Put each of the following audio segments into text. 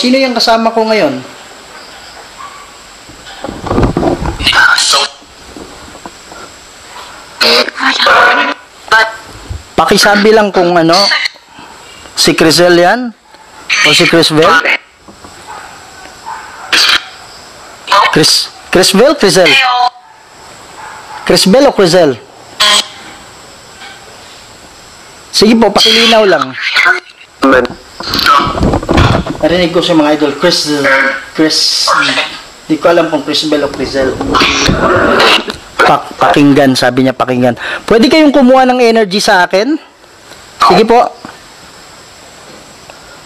sino yung kasama ko ngayon? Pakisabi lang kung ano, si Crisel yan? O si Crisvel? Crisvel? Crisel? Crisvel o Crisel? Sige po, pakilinaw lang. Narinig ko sa mga idol, di ko alam kung Crisvel o Crisel. Pakinggan, sabi niya pakinggan. Pwede kayong kumuha ng energy sa akin? Sige po.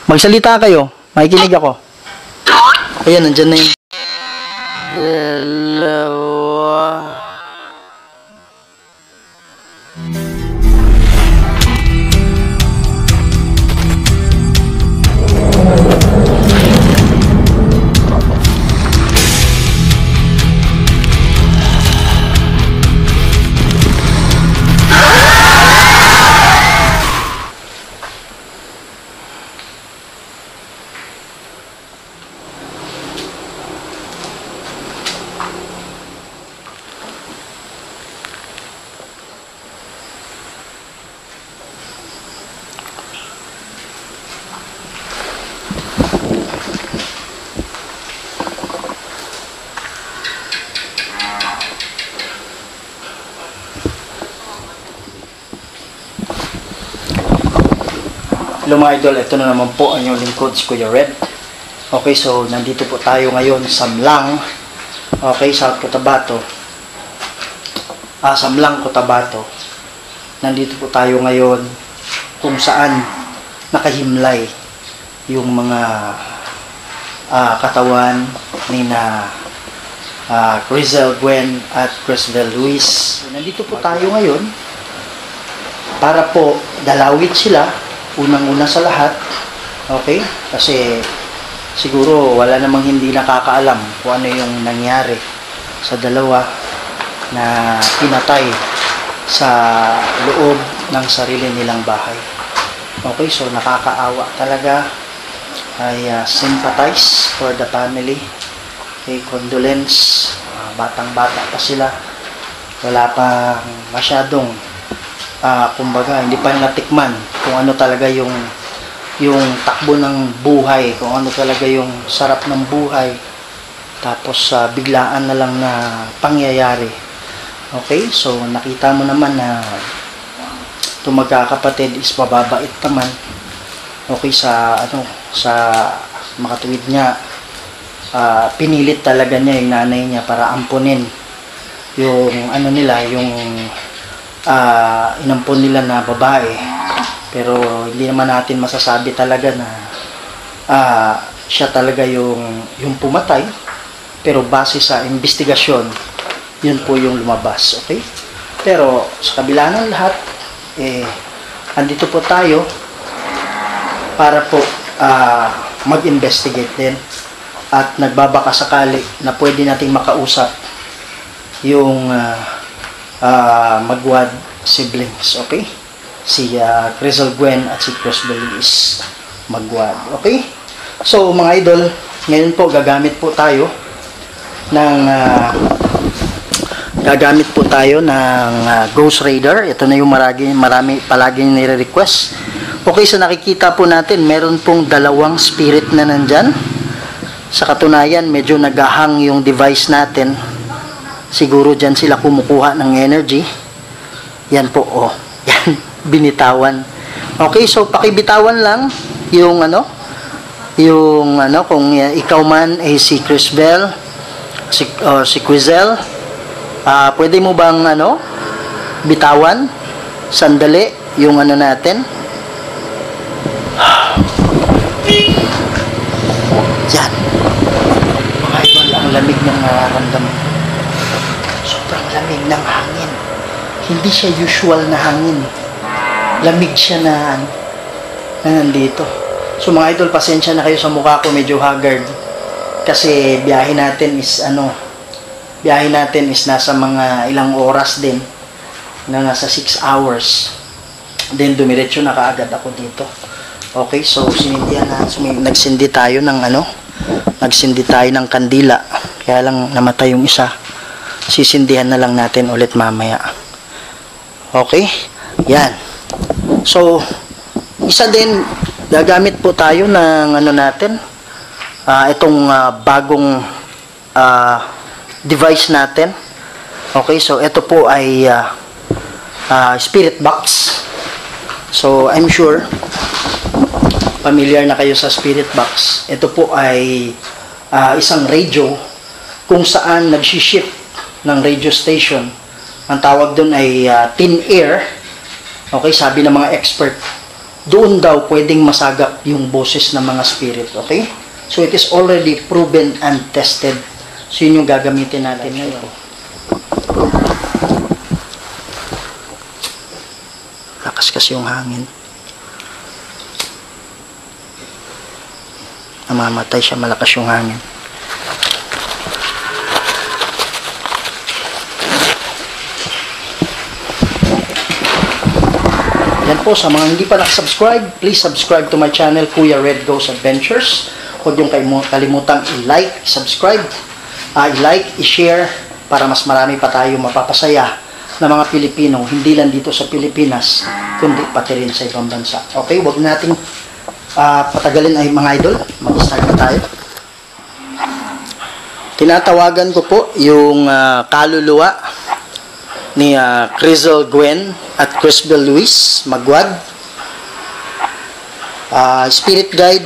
Magsalita kayo. Makikinig ako. Ayan, nandyan na yun. Hello. Hello mga idol, ito na naman po ang inyong lingkod, si Kuya Red. Okay, so nandito po tayo ngayon sa Mlang. Okay, South Cotabato. Sa Mlang, Cotabato. Nandito po tayo ngayon kung saan nakahimlay yung mga katawan ni na Crisel Gwen at Crisvel Luis. So, nandito po tayo ngayon para po dalawit sila. Unang-una sa lahat, okay? Kasi siguro wala namang hindi nakakaalam kung ano yung nangyari sa dalawa na pinatay sa loob ng sarili nilang bahay. Okay, so nakakaawa talaga. I sympathize for the family. Okay, condolence. Batang-bata pa sila. Wala pang masyadong kumbaga, hindi pa natikman kung ano talaga yung takbo ng buhay, kung ano talaga yung sarap ng buhay, tapos biglaan na lang na pangyayari. Okay, so nakita mo naman na itong magkakapatid is mababait naman. Okay, sa makatuwid niya, pinilit talaga niya yung nanay niya para ampunin yung ano nila, yung inampon nila na babae. Pero hindi naman natin masasabi talaga na siya talaga yung pumatay. Pero base sa investigasyon, yun po yung lumabas. Okay? Pero sa kabila ng lahat, andito po tayo para po mag-investigate din. At nagbabaka sakali na pwede nating makausap yung Magwad siblings, okay? Si Crisel Gwen at si Crisvel Luis Magwad, okay? So mga idol, ngayon po gagamit po tayo ng Ghost Radar. Ito na yung marami palaging nire-request. Okay, so nakikita po natin meron pong dalawang spirit na nandyan. Sa katunayan, medyo nagahang yung device natin. Siguro dyan sila kumukuha ng energy. Yan po, oh. Yan, binitawan. Okay, so pakibitawan lang yung kung ikaw man ay si Crisvel, si Crisel, pwede mo bang bitawan sandali yung natin. Yan. Mga idol, ang lamig ng nararamdaman. Sobrang lamig ng hangin. Hindi siya usual na hangin. Lamig siya na nandito. So mga idol, pasensya na kayo sa mukha ko, medyo haggard. Kasi biyahe natin is nasa mga ilang oras din. Na nasa 6 hours. Then dumiretso na kaagad ako dito. Okay, so sinindihan na, nagsindi tayo ng nagsindi tayo ng kandila. Kaya lang namatay yung isa. Sisindihan na lang natin ulit mamaya. Okay? Yan. So, isa din, gagamit po tayo ng natin, itong bagong device natin. Okay, so ito po ay spirit box. So, I'm sure familiar na kayo sa spirit box. Ito po ay isang radio kung saan nag-shift ng radio station. Ang tawag doon ay thin air. Okay, sabi ng mga expert, doon daw pwedeng masagap yung boses ng mga spirit. Okay? So, it is already proven and tested. So, yun yung gagamitin natin ngayon. Lakas kasi yung hangin. Namamatay siya, malakas yung hangin. Yan po, sa mga hindi pa nakasubscribe, please subscribe to my channel, Kuya Red Goes Adventures. Huwag yung kalimutang i-like, subscribe, i-like, i-share, para mas marami pa tayo mapapasaya na mga Pilipino, hindi lang dito sa Pilipinas, kundi pati rin sa ibang bansa. Okay, huwag nating patagalin ay mga idol, mag-start na tayo. Tinatawagan ko po yung kaluluwa ni Crizel Gwen at Crisbel Luis Magwad. Spirit guide,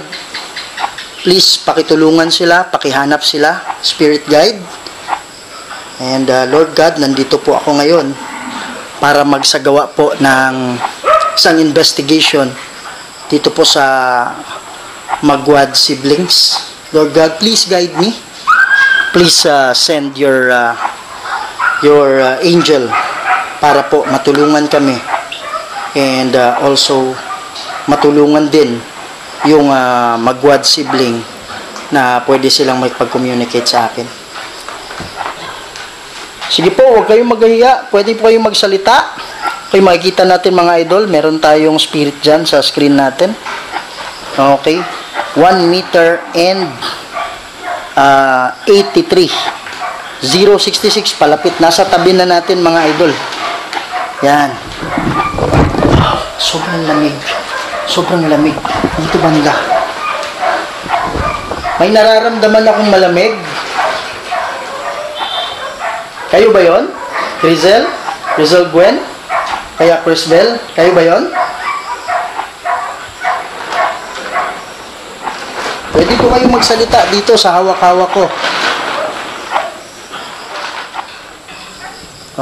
please pakitulungan sila, pakihanap sila, spirit guide. And Lord God, nandito po ako ngayon para magsagawa po ng isang investigation dito po sa Magwad siblings. Lord God, please guide me. Please send your angel para po matulungan kami, and also matulungan din yung Magwad sibling na pwede silang magpag-communicate sa akin. Sige po, huwag kayong maghihiya, pwede po kayong magsalita. Okay, makikita natin mga idol, meron tayong spirit dyan sa screen natin. Okay, 1 meter and 83 066, palapit, nasa tabi na natin mga idol. Yan. Sobrang lamig. Sobrang lamig. Dito banda. May nararamdaman akong malamig. Kayo ba yon? Crizel? Crizel Gwen? Kaya Crisbel? Kayo ba yon? Pwede po kayong magsalita dito sa hawak-hawak ko.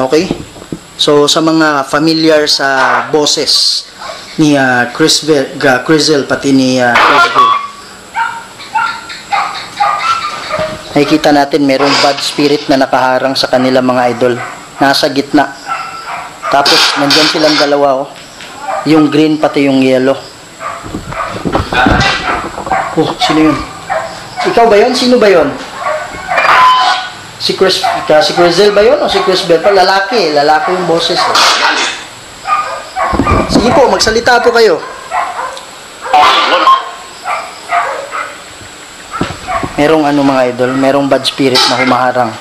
Okay? So, sa mga familiar sa boses ni Crizel, pati ni Crisbel, nakikita natin merong bad spirit na nakaharang sa kanila mga idol. Nasa gitna. Tapos, nandyan silang dalawa, oh. Yung green pati yung yellow. Oh, sino yun? Ikaw ba yun? Sino ba yun? Si Crizel ba yun o si Crisbel? Lalaki yung boses. Eh. Sige po, magsalita po kayo. Merong mga idol, merong bad spirit na humaharang.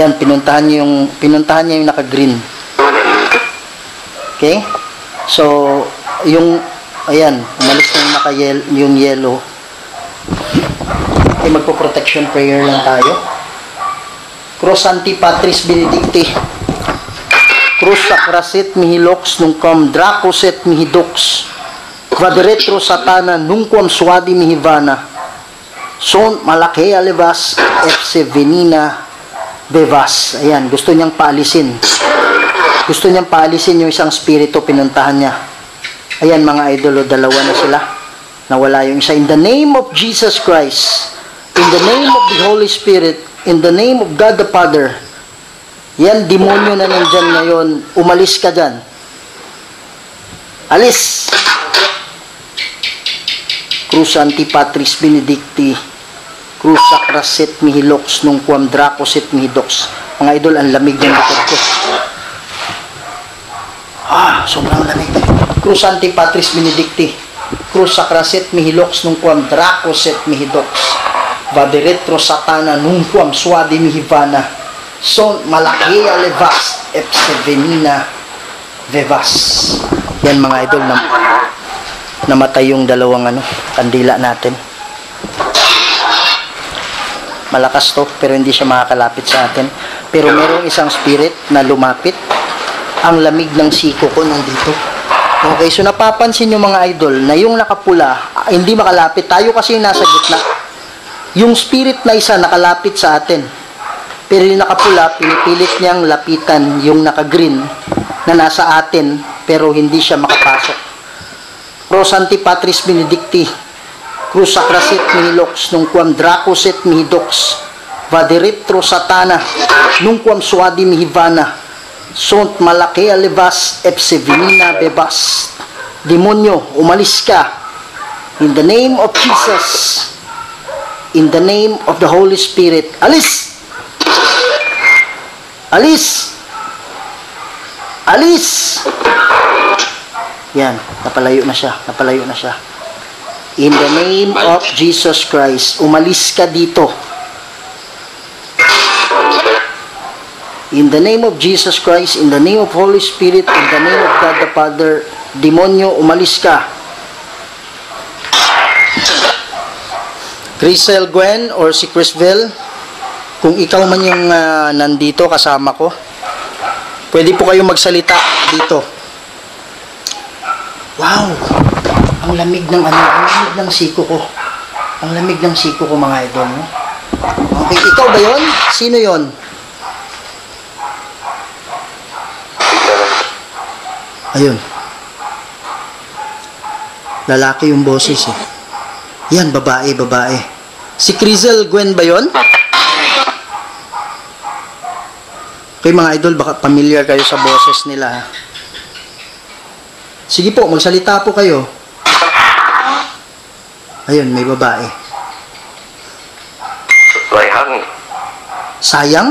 Yan, pinuntahan niya yung naka-green. Okay? So, ayan, umalis na yung yellow. Okay, magpo-protection prayer lang tayo. Cross Anti Patris Benedicti, Cruz Sacrasit Mihilox Nungquam Dracoset Mihidox, Quadretro Satana Nungquam Suadi Mihivana, Son Malakea Levas Epse Venina Bevas. Ayan, gusto niyang paalisin. Gusto niyang paalisin yung isang spirito, pinuntahan niya. Ayan mga idolo, dalawa na sila. Nawala yung isa. In the name of Jesus Christ, in the name of the Holy Spirit, in the name of God the Father, yan, demonyo na nandyan ngayon, umalis ka dyan. Alis! Cruz Anti Patris Benedicti, Cruz Sacrasit Mihilox Nungquam Dracosit Mihidox. Mga idol, ang lamig ng likod ko. Sobrang lamig. Cruz Anti Patris Benedicti, Cruz sacraset mihilox nung quam dracoset mihidox. Vaderetro satana nung quam suadi mihivana. Son malakea levas epsevenina vevas. Yan mga idol, namatay yung dalawang kandila natin. Malakas to, pero hindi siya makakalapit sa atin. Pero merong isang spirit na lumapit. Ang lamig ng siko ko nandito. Okay, so napapansin nyo mga idol na yung nakapula, hindi makalapit. Tayo kasi yung nasa gitna. Yung spirit na isa nakalapit sa atin. Pero yung nakapula, pinipilit niyang lapitan yung naka-green na nasa atin, pero hindi siya makapasok. Pro Sancti Patris Benedicti, Cruz sacraset mihilox, nung quam dracoset mihidox, Vaderetro satana, nung quam suadi mihivana, Sont malakea levas epsevenina bebas. Demonyo, umalis ka. In the name of Jesus. In the name of the Holy Spirit. Alis! Alis! Alis! Yan, napalayo na siya. Napalayo na siya. In the name of Jesus Christ, umalis ka dito. In the name of Jesus Christ, in the name of Holy Spirit, in the name of God the Father, demonyo, umalis ka. Crisel Gwen or si Crisvel, kung ikaw man yung nandito kasama ko, pwede po kayong magsalita dito. Wow! Ang lamig ng ang lamig ng siko ko. Ang lamig ng siko ko mga idol. No? Okay, ikaw ba yon? Sino yon? Ayun. Lalaki yung boses eh. Yan, babae, babae. Si Crisel Gwen ba yun? Okay mga idol, baka familiar kayo sa boses nila ha. Sige po, magsalita po kayo. Ayun, may babae. Sayang. Sayang?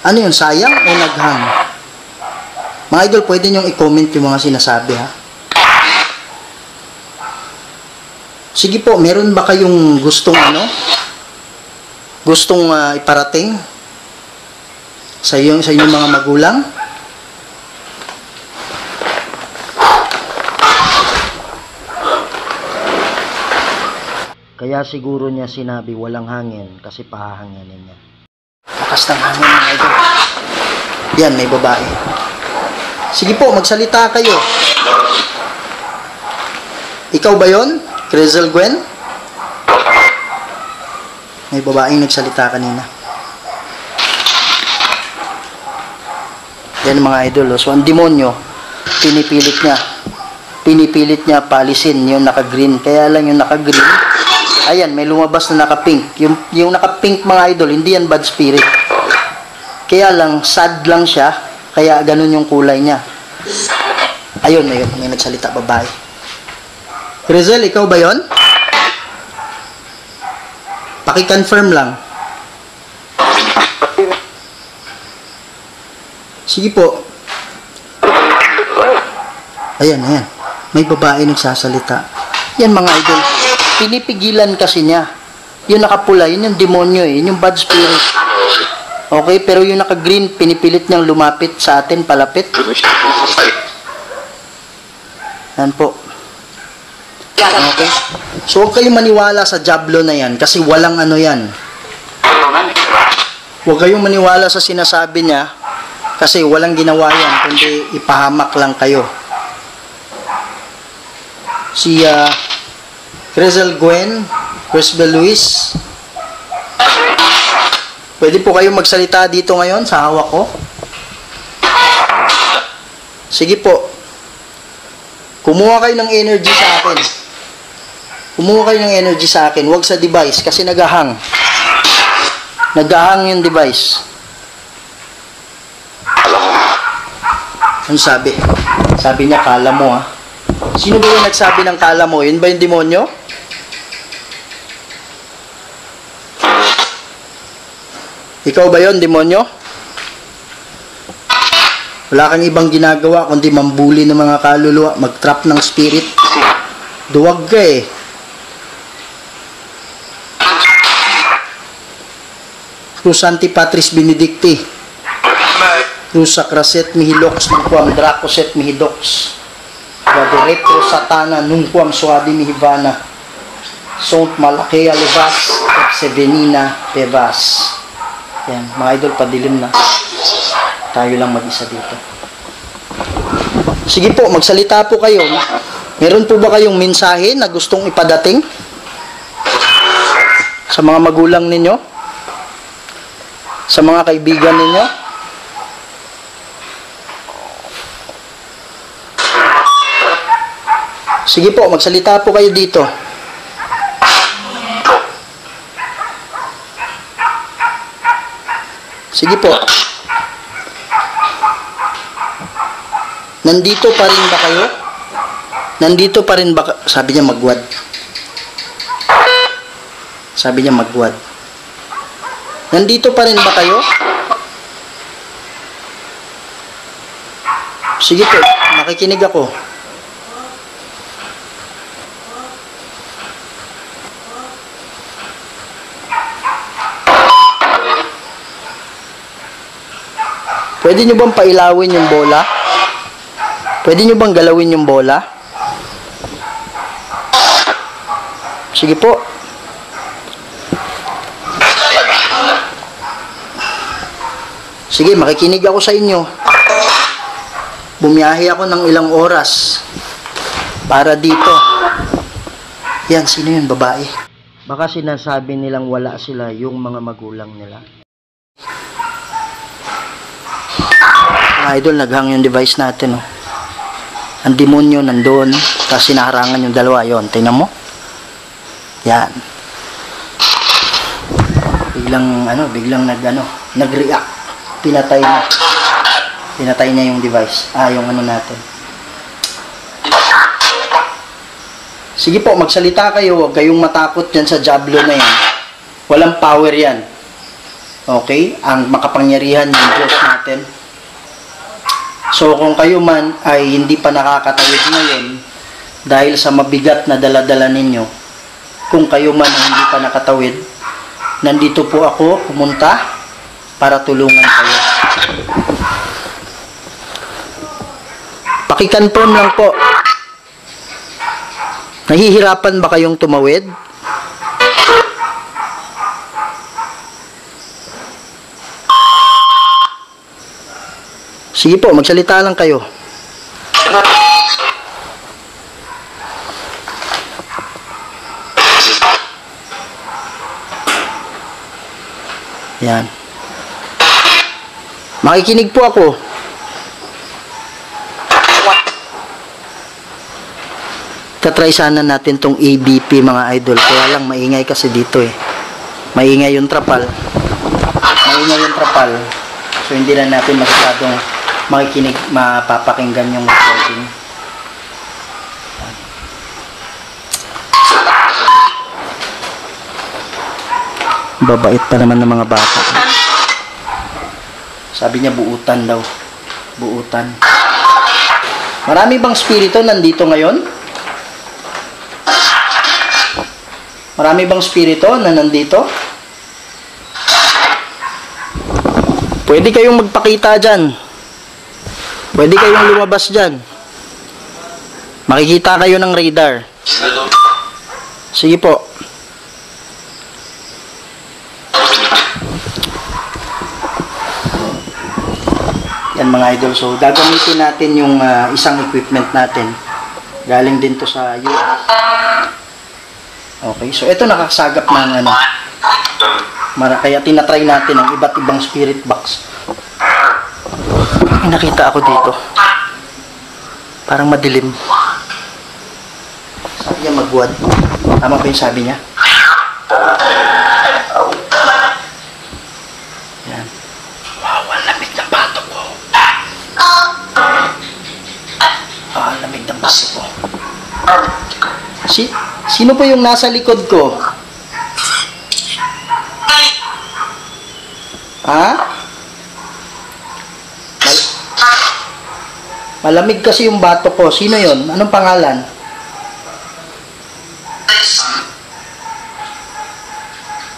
Ano yun, sayang o naghang? Mga idol, pwede niyong i-comment yung mga sinasabi ha. Sige po, meron ba kayong gustong gustong iparating sa inyong mga magulang? Kaya siguro niya sinabi walang hangin kasi pahahanginin niya. Lakas ng hangin mga idol. Yan, may babae. Sige po, magsalita kayo. Ikaw ba yon? Crisel Gwen? May babaeng nagsalita kanina. Yan mga idol. So, ang demonyo, pinipilit niya paalisin yung naka-green. Kaya lang yung naka-green, ayan, may lumabas na naka-pink. Yung naka-pink mga idol, hindi yan bad spirit. Kaya lang, sad lang siya, kaya ganun yung kulay niya. Ayun, may nagsalita babae. Crisel, ikaw ba yon? Paki-confirm lang. Sige po. Ayan. May babae nagsasalita. Yan mga idol. Pinipigilan kasi niya. Yung nakapula, yun yung demonyo eh. Yun yung bad spirit. Okay, pero yung naka-green, pinipilit niyang lumapit sa atin, palapit. Yan po. Okay. So, huwag kayong maniwala sa Diablo na yan kasi walang yan. Huwag kayong maniwala sa sinasabi niya kasi walang ginawa yan, kundi ipahamak lang kayo. Si Crisel Gwen, Crisbel Luis, pwede po kayong magsalita dito ngayon sa hawak ko? Sige po. Kumuha kayo ng energy sa akin. Kumuha kayo ng energy sa akin. Huwag sa device kasi nagahang. Nagahang yung device. Ano sabi? Sabi niya, kala mo ha. Sino ba yung nagsabi ng kala mo? Yun ba yung demonyo? Ikaw ba yun, demonyo? Wala kang ibang ginagawa kundi mambuli ng mga kaluluwa, mag-trap ng spirit. Duwag ka eh. Cruz Sancti Patris Benedicti. Cruz Sacraset Mihilox Nunquam Dracoset Mihidox. Vade Retro Satana Nunquam Suadi Mihivana. Sont Malakea Levas Sevenina Pevas. Yan, mga idol, padilim na. Tayo lang mag-isa dito. Sige po, magsalita po kayo. Meron po ba kayong mensahe na gustong ipadating sa mga magulang ninyo? Sa mga kaibigan ninyo? Sige po, magsalita po kayo dito. Sige po. Nandito pa rin ba kayo? Nandito pa rin ba? Sabi niya magwad. Sabi niya magwad. Nandito pa rin ba kayo? Sige po, makikinig ako. Pwede nyo bang pailawin yung bola? Pwede nyo bang galawin yung bola? Sige po. Sige, makikinig ako sa inyo. Bumiyahe ako ng ilang oras para dito. Yan, sino yun, babae? Baka sinasabi nilang wala sila yung mga magulang nila. Idol, naghang yung device natin, oh. Ang demonyo nandun, tapos sinaharangan yung dalawa, yon. Tingnan mo. Yan. Biglang nag-react. Pinatay na. Pinatay niya yung device. Yung natin. Sige po, magsalita kayo. Huwag kayong matakot dyan sa Diablo na yan. Walang power yan. Okay? Ang makapangyarihan ng Diyos natin. So, kung kayo man ay hindi pa nakakatawid ngayon dahil sa mabigat na dala-dala ninyo, kung kayo man ay hindi pa nakatawid, nandito po ako pumunta para tulungan kayo. Pakikonfirm lang po. Nahihirapan ba kayong tumawid? Sige po, magsalita lang kayo. Yan. Makikinig po ako. Tatry sana natin tong ABP mga idol. Kaya lang maingay kasi dito eh. Maingay yung trapal. Maingay yung trapal. So hindi na natin masyadong makikinig, mapapakinggan yung recording. Babait pa naman ng mga bata. Sabi niya buutan daw. Buutan. Marami bang spirito nandito ngayon? Marami bang spirito na nandito? Pwede kayong magpakita dyan. Pwede kayong lumabas dyan. Makikita kayo ng radar. Sige po. Yan mga idol. So, gagamitin natin yung isang equipment natin. Galing din to sa US. Okay. So, ito nakasagap ng kaya tinatry natin ang iba't ibang spirit box. May nakita ako dito. Parang madilim. Sabi niya magwad. Tama ba yung sabi niya? Yan. Wow, ang lamig ng bato ko. Ang lamig ng bato ko. Sino po yung nasa likod ko? Ha? Malamig kasi yung bato ko. Sino yon? Anong pangalan?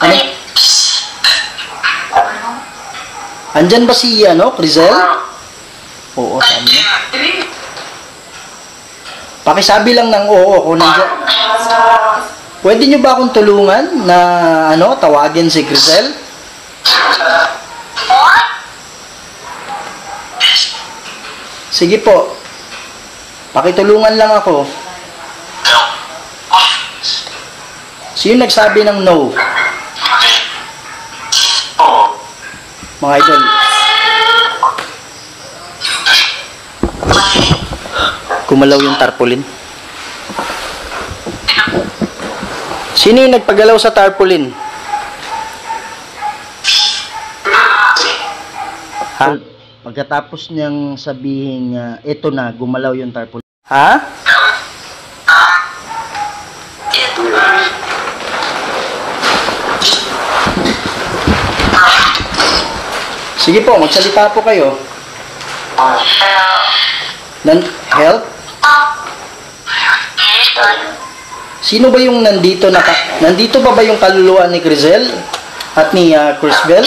Ano? Andyan ba si, Crizel? Oo, sabi niya. Pakisabi lang ng oo kung nandyan. Pwede nyo ba akong tulungan na, tawagin si Crizel? Sige po. Pakitulungan lang ako. Sino nagsabi ng no? Mga idol. Gumalaw yung tarpaulin. Sino yung nagpagalaw sa tarpaulin? Ha? Pagkatapos niyang sabihin eto na, gumalaw yung tarpaulin. Ha? Sige po, magsalita po kayo. Help? Sino ba yung nandito nandito pa ba yung kaluluwa ni Crizel at ni Crisbel?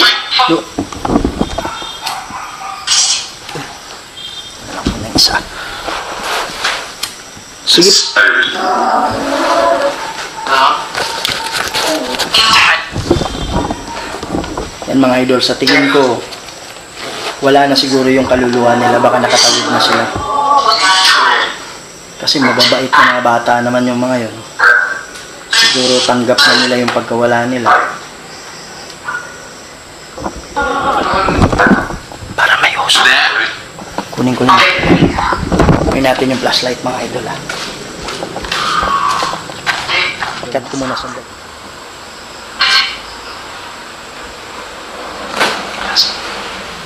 Isa. Sige. Yan mga idol, sa tingin ko wala na siguro yung kaluluwa nila, baka nakatawid na sila. Kasi mababait na mga bata naman yung mga yon. Siguro tanggap na nila yung pagkawala nila. Para may uso. Kunin ko lang. Kunin natin yung flashlight mga idol ha. Ikat ko muna sandali.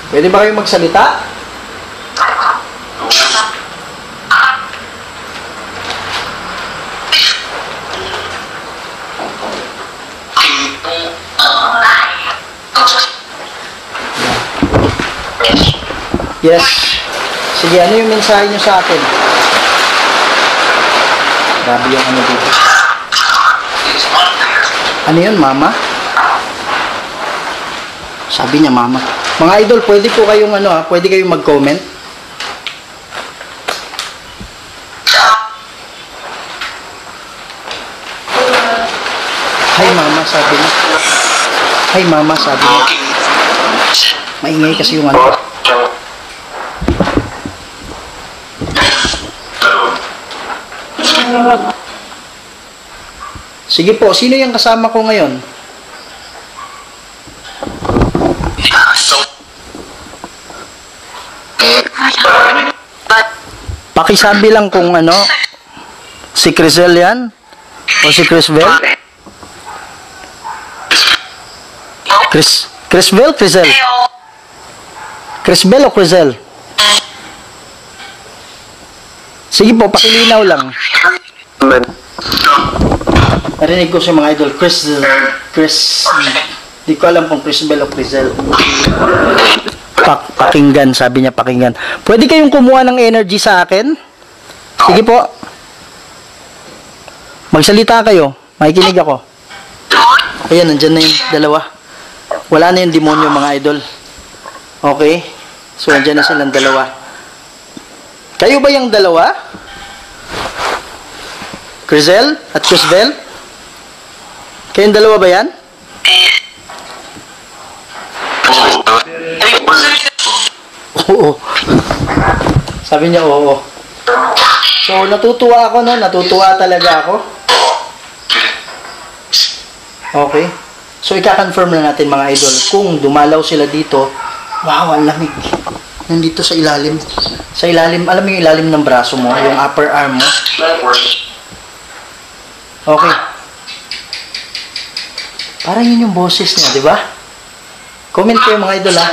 Pwede ba kayong magsalita? Yes. Sige, ano yung mensahe nyo sa akin? Grabe yung ano dito. Ano yun, mama? Sabi niya, mama. Mga idol, pwede po kayong pwede kayong mag-comment. Hi, mama, sabi niya. Hi, mama, sabi niya. Maingay kasi yung ano. Sige po, sino yung kasama ko ngayon? Pakisabi lang kung si Crizel yan o si Crisbel. Crisbel, Crizel. Crisbel o Crizel? Sige po, pakilinaw lang. Narinig ko sa mga idol, di ko alam kung Crisbel o Crizel. Pakinggan, sabi niya pakinggan. Pwede kayong kumuha ng energy sa akin? Sige po. Magsalita kayo. Makikinig ako. Ayan, nandyan na yung dalawa. Wala na yung demonyo mga idol. Okay? So, nandyan na silang dalawa. Kayo ba yung dalawa? Crizel at Crisbel? Kayong dalawa ba yan? Oo. Sabi niya oo. So, natutuwa ako, no? Natutuwa talaga ako. Okay. So, ika-confirm na natin mga idol. Kung dumalaw sila dito, wow, ang lamig. Nandito sa ilalim. Sa ilalim, alam mo yung ilalim ng braso mo? Yung upper arm mo? Okay. Parang yun yung boses niya, di ba? Comment kayo mga idol, ha?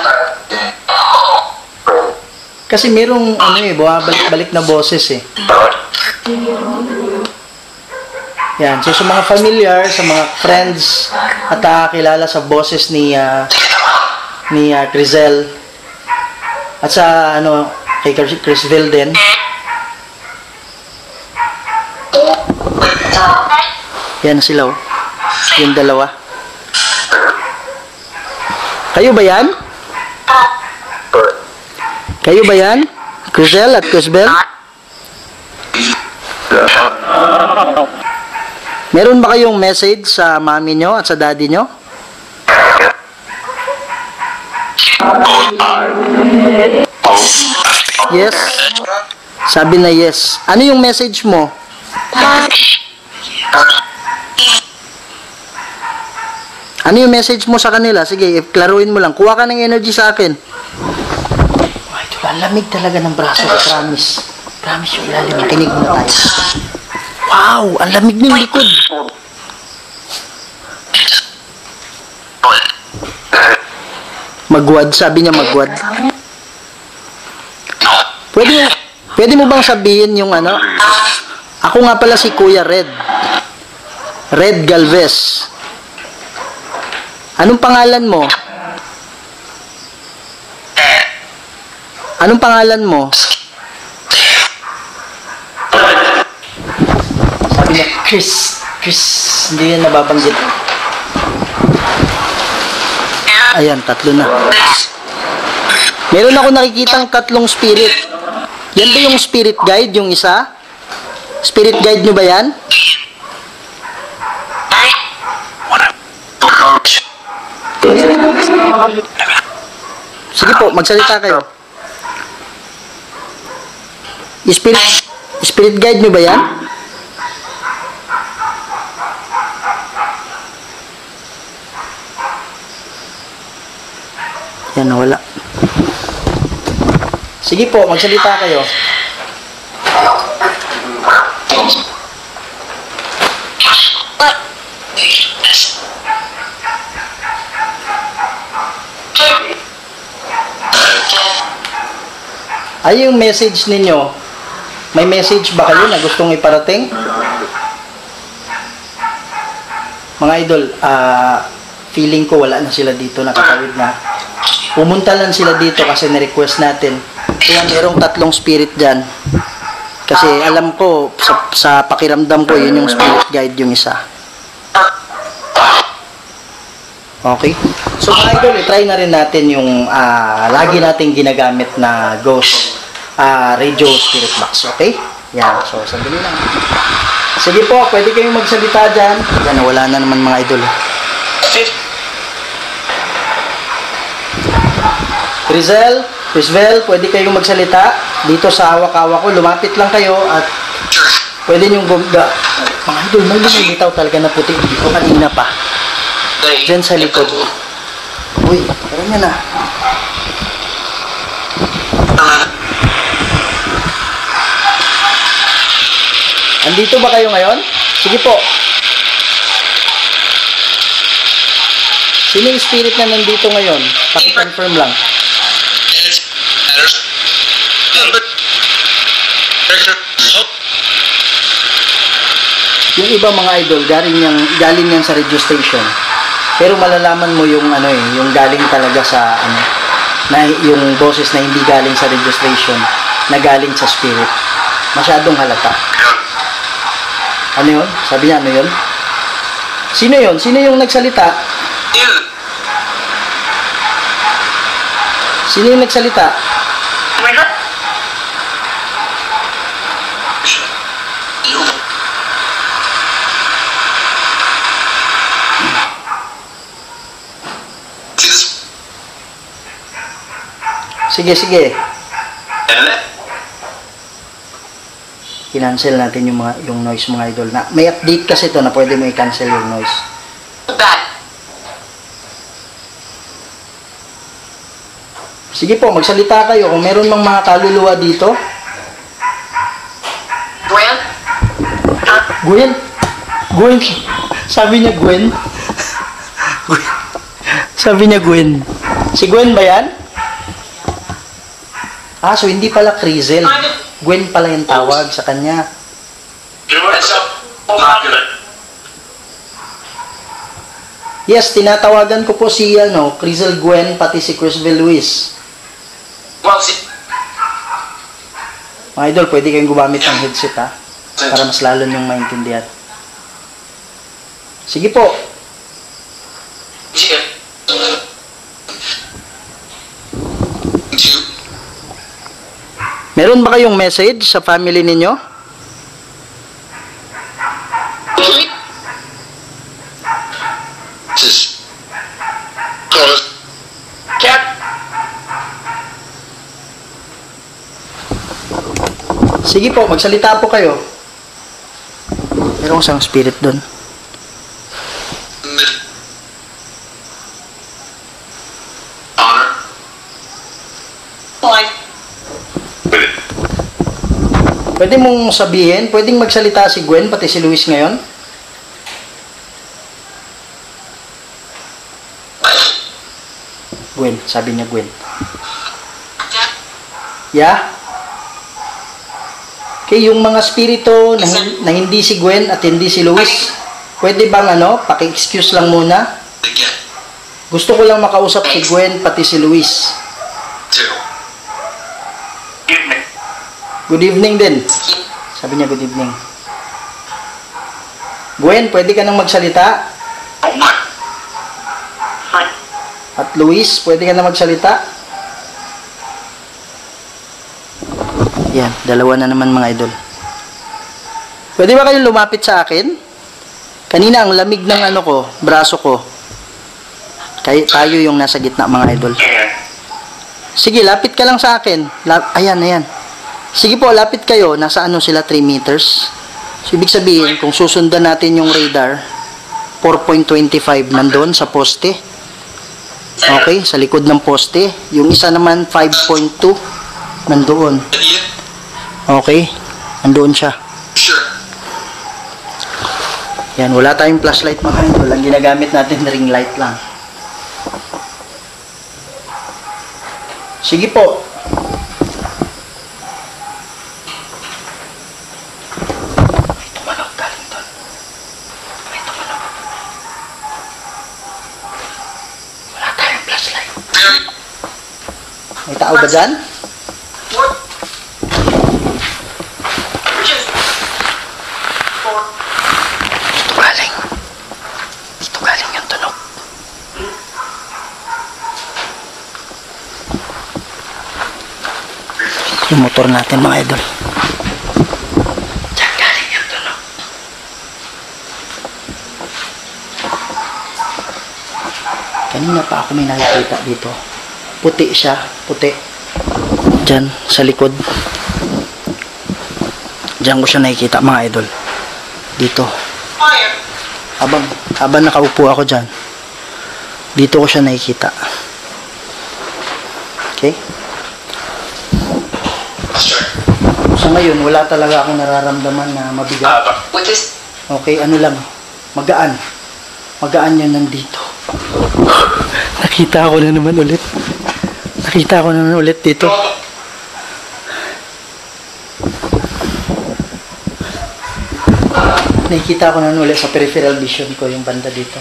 Kasi merong balik-balik na boses eh. Yan, so sa mga familiar, sa mga friends at kilala sa boses ni Crizel at sa Kay Crisvel din. Yan sila oh. Yung dalawa. Kayo ba yan? Kayo ba yan? Crisel at Crisvel? Meron ba kayong message sa mami nyo at sa daddy nyo? Yes. Sabi na yes. Ano yung message mo? Ano yung message mo sa kanila? Sige, klaruin mo lang. Kuha ka ng energy sa akin. Ay, ito, ang lamig talaga ng braso ko. Promise. Promise yung ilalim. Kinig mo na tayo. Wow! Ang lamig ng likod. Magwad. Sabi niya magwad. Pwede mo bang sabihin yung ano? Ako nga pala si Kuya Red. Red Galvez. Anong pangalan mo? Anong pangalan mo? Sabi niya, Chris. Hindi yan nababanggit. Ayan, 3 na. Meron ako nakikitang 3 spirit. Yan ba yung spirit guide, yung isa? Spirit guide nyo ba yan? Sige po, magsalita kayo. Spirit guide nyo ba yan? Yan, nawala. Sige po, magsalita kayo. Ay, yung message ninyo, may message ba kayo na gustong iparating? Mga idol, feeling ko wala na sila dito, nakatawid na. Pumunta lang sila dito kasi na-request natin. Kaya merong 3 spirit dyan. Kasi alam ko, sa pakiramdam ko, yun yung spirit guide yung isa. Okay? So mga idol, try na rin natin yung lagi nating ginagamit na ghost radio spirit box. Okay? Yan. So, sandali lang. Sige po, pwede kayong magsalita dyan. Yan, wala na naman mga idol. Crisvel, pwede kayong magsalita dito sa hawak-hawak ko. Lumapit lang kayo at pwede nyong mga idol, may lumilitaw talaga na puti dito kanina pa. Diyan sa likod. Uy, parang yan ah. Andito ba kayo ngayon? Sige po. Sino yung spirit na nandito ngayon? Paki-confirm lang. Yung iba mga idol, galing yan sa radio station. Pero malalaman mo yung ano yung galing talaga sa ano, na yung boses na hindi galing sa radio station, na galing sa spirit. Masyadong halata. Ano yun? Sabi niya, ano yun? Sino yun? Sino yung nagsalita? Sino yung nagsalita? Sige. I-cancel natin yung noise mga idol. May update kasi ito na pwede mo i-cancel yung noise. Sige po, magsalita kayo. Kung meron mang mga kaluluwa dito. Gwen? Sabi niya Gwen. Sabi niya Gwen. Si Gwen ba yan? So hindi pala Crisel. Gwen pala yung tawag sa kanya. Yes, tinatawagan ko po si Crisel Gwen, pati si Crisvel Luis. Mga idol, pwede kayong gumamit ng headset ha, para mas lalo niyong maintindihan. Sige po. Meron ba kayong message sa family ninyo? Sige po, magsalita po kayo. Merong isang spirit doon. Pwede mong sabihin, pwedeng magsalita si Gwen, pati si Luis ngayon? Gwen, sabi niya Gwen. Yeah? Okay, yung mga spirito na hindi si Gwen at hindi si Luis, pwede bang paki-excuse lang muna? Gusto ko lang makausap si Gwen pati si Luis. Good evening din. Sabi niya good evening. Gwen, pwede ka nang magsalita? At Luis, pwede ka nang magsalita? Yan, dalawa na naman mga idol. Pwede ba kayong lumapit sa akin? Kanina ang lamig ng braso ko. Tayo yung nasa gitna mga idol. Sige, lapit ka lang sa akin. Ayan, ayan. Sige po, lapit kayo. Nasa sila 3 meters. So, ibig sabihin, kung susundan natin yung radar, 4.25 nandoon sa poste. Okay, sa likod ng poste. Yung isa naman, 5.2 nandoon. Okay, nandoon siya. Yan, wala tayong flashlight mga idol. Ang ginagamit natin, ring light lang. Sige po. May tumanog galing doon. May tumanog. Wala tayong flashlight. May tao ba dyan? Dito galing yung tunog. Yung motor natin mga idol. Diyan galing yung tunog. Kanina pa ako may nakikita dito. Puti siya, puti. Diyan sa likod. Diyan ko siya nakikita mga idol. Dito. Habang nakaupo ako dyan, dito ko siya nakikita. Okay? So ngayon, wala talaga akong nararamdaman na mabigat. Okay, lang. Magaan. Magaan yan nandito. Nakita ko na naman ulit. Dito. Nakikita ko na ulit sa peripheral vision ko yung banda dito.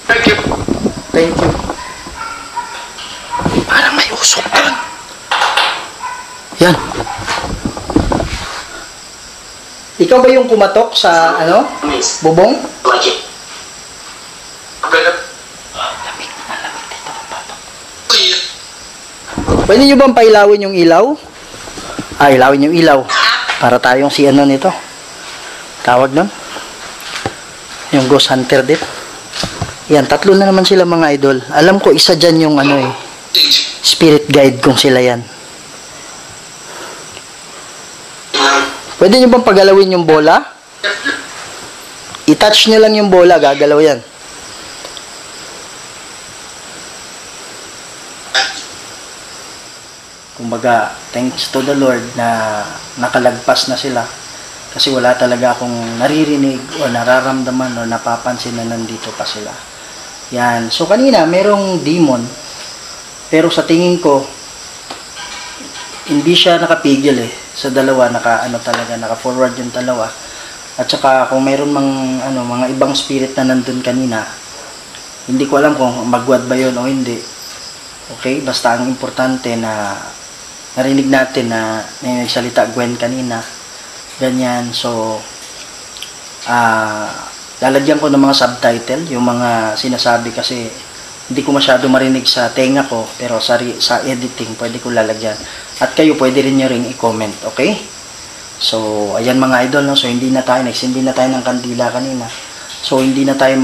Thank you. Parang may usok doon. Yan. Ikaw ba yung kumatok sa bubong? Lamig dito ang batok. Pwede nyo bang pailawin yung ilaw? Ilawin yung ilaw. Para tayong si nito. Tawag nun. Yung ghost hunter din. Yan, 3 na naman sila mga idol. Alam ko isa dyan yung spirit guide kung sila yan. Pwede nyo bang pagalawin yung bola? I-touch nyo lang yung bola, gagalaw yan. Kumbaga, thanks to the Lord na nakalagpas na sila. Kasi wala talaga akong naririnig o nararamdaman o napapansin na nandito pa sila. Yan. So, kanina, merong demon. Pero sa tingin ko, hindi siya nakapigil sa dalawa, naka-forward yung dalawa. At saka, kung mayroon mga ibang spirit na nandun kanina, hindi ko alam kung magwad ba yun o hindi. Okay? Basta ang importante na narinig natin na nagsalita Gwen kanina. Ganyan. So, lalagyan ko ng mga subtitle, yung mga sinasabi kasi hindi ko masyado marinig sa tenga ko, pero sa editing, pwede ko lalagyan. At kayo, pwede rin nyo rin i-comment, okay? So, ayan mga idol, no? So, hindi na tayo ng kandila kanina. So, hindi na tayo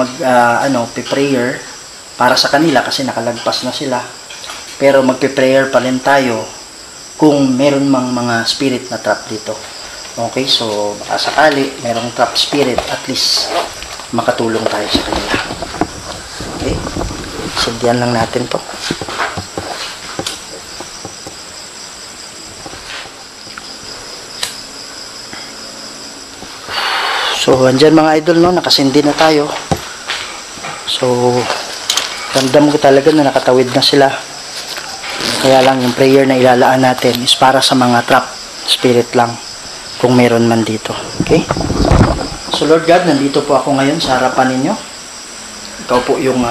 prayer para sa kanila kasi nakalagpas na sila. Pero magpe-prayer pa rin tayo kung meron mang mga spirit na trap dito. Okay, so baka sakali merong trap spirit, at least makatulong tayo sa kanila. Okay, sindihan lang natin to. So, andyan mga idol, no, nakasindi na tayo. So, ramdam ko talaga na nakatawid na sila. Kaya lang yung prayer na ilalaan natin is para sa mga trap spirit lang, kung meron man dito. Okay? So Lord God, nandito po ako ngayon sa harapan ninyo. Ikaw po yung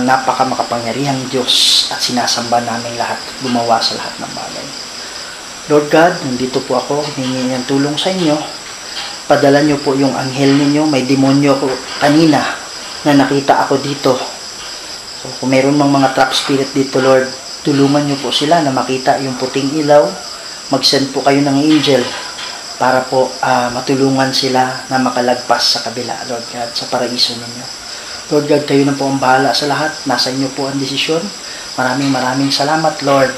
napakamakapangyarihang Diyos at sinasamba namin lahat, gumawa sa lahat ng bagay. Lord God, nandito po ako, hihingi ng tulong sa inyo. Padala nyo po yung anghel ninyo. May demonyo ko kanina na nakita ako dito. So kung meron mang mga trap spirit dito, Lord, tulungan nyo po sila na makita yung puting ilaw. Mag-send po kayo ng angel para po matulungan sila na makalagpas sa kabila, Lord God, sa paraiso ninyo. Lord God, kayo na po ang bahala sa lahat. Nasa inyo po ang desisyon. Maraming salamat, Lord.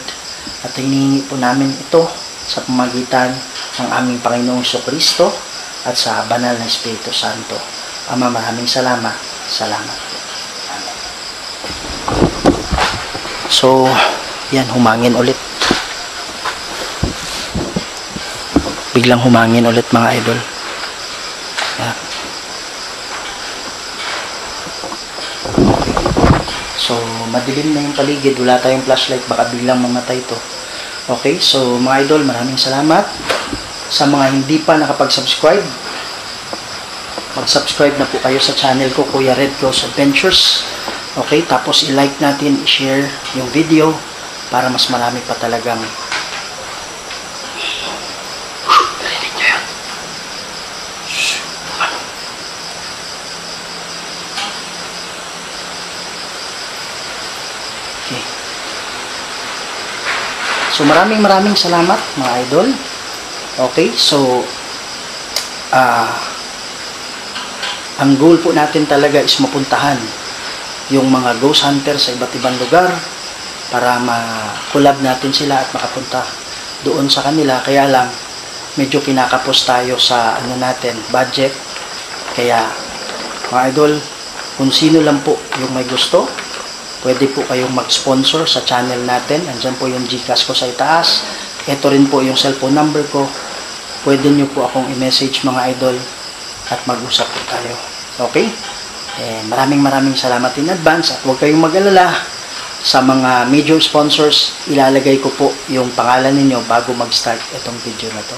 At hinihingi po namin ito sa pamagitan ng aming Panginoong Jesucristo at sa banal na Espiritu Santo. Ama, maraming salamat. Salamat po. Amen. So, yan, humangin ulit. Biglang humangin ulit mga idol. Yan. So, madilim na yung paligid. Wala tayong flashlight. Baka biglang mamatay to. Okay, so mga idol, maraming salamat. Sa mga hindi pa nakapag-subscribe, mag-subscribe na po kayo sa channel ko, Kuya Red Ghost Adventures. Okay, tapos i-like natin, i-share yung video para mas marami pa talagang So maraming salamat mga idol. Okay, so ang goal po natin talaga is mapuntahan yung mga ghost hunter sa iba't ibang lugar para ma-collab natin sila at makapunta doon sa kanila. Kaya lang medyo kinakapos tayo sa natin, budget. Kaya mga idol, kung sino lang po yung may gusto, pwede po kayong mag-sponsor sa channel natin. Andyan po yung GCash ko sa itaas. Ito rin po yung cellphone number ko. Pwede nyo po akong i-message mga idol at mag-usap po tayo. Okay? Maraming salamat in advance at huwag kayong mag-alala. Sa mga major sponsors, ilalagay ko po yung pangalan ninyo bago mag-start itong video na to.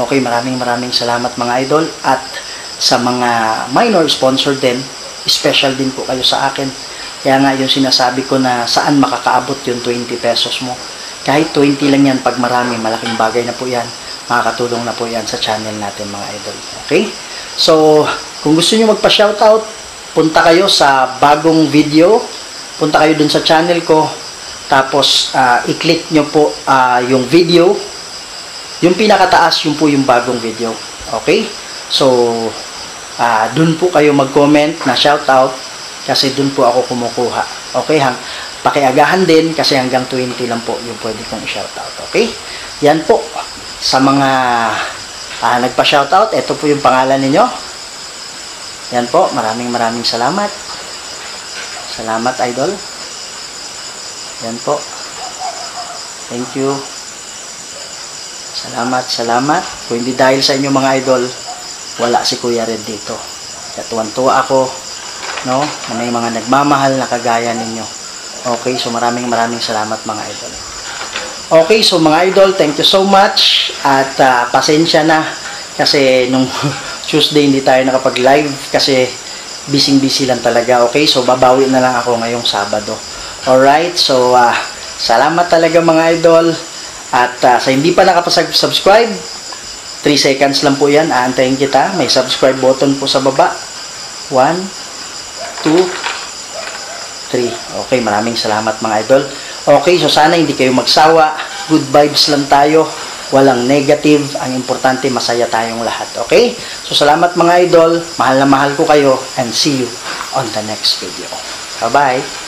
Okay, maraming salamat mga idol. At sa mga minor sponsor din, special din po kayo sa akin. Kaya nga yung sinasabi ko na saan makakaabot yung 20 pesos mo. Kahit 20 lang yan, pag marami, malaking bagay na po yan. Makakatulong na po yan sa channel natin mga idol. Okay? So, kung gusto nyo magpa-shoutout, punta kayo sa bagong video. Punta kayo dun sa channel ko. Tapos, i-click nyo po yung video. Yung pinakataas, yun po yung bagong video. Okay? So, dun po kayo mag-comment na shoutout. Kasi dun po ako kumukuha. Okay? Pakiagahan din kasi hanggang 20 lang po yung pwede kong i-shoutout. Okay? Yan po. Sa mga nagpa-shoutout, ito po yung pangalan ninyo. Yan po. Maraming salamat. Salamat, idol. Yan po. Thank you. Salamat. Kung hindi dahil sa inyo mga idol, wala si Kuya Red dito. Katuwan-tuwa ako, no, na may mga nagmamahal na kagaya ninyo. Okay, so maraming salamat mga idol. Okay, so mga idol, thank you so much. At pasensya na kasi nung Tuesday hindi tayo nakapag-live kasi busy lang talaga. Okay, so babawi na lang ako ngayong Sabado. Alright, so Salamat talaga mga idol. At sa hindi pa nakapasubscribe, 3 seconds lang po yan. Aantayin kita. May subscribe button po sa baba. 1, 2, 3. Okay, maraming salamat mga idol. Okay, so sana hindi kayo magsawa. Good vibes lang tayo. Walang negative. Ang importante, masaya tayong lahat. Okay? So salamat mga idol. Mahal na mahal ko kayo. And see you on the next video. Bye-bye.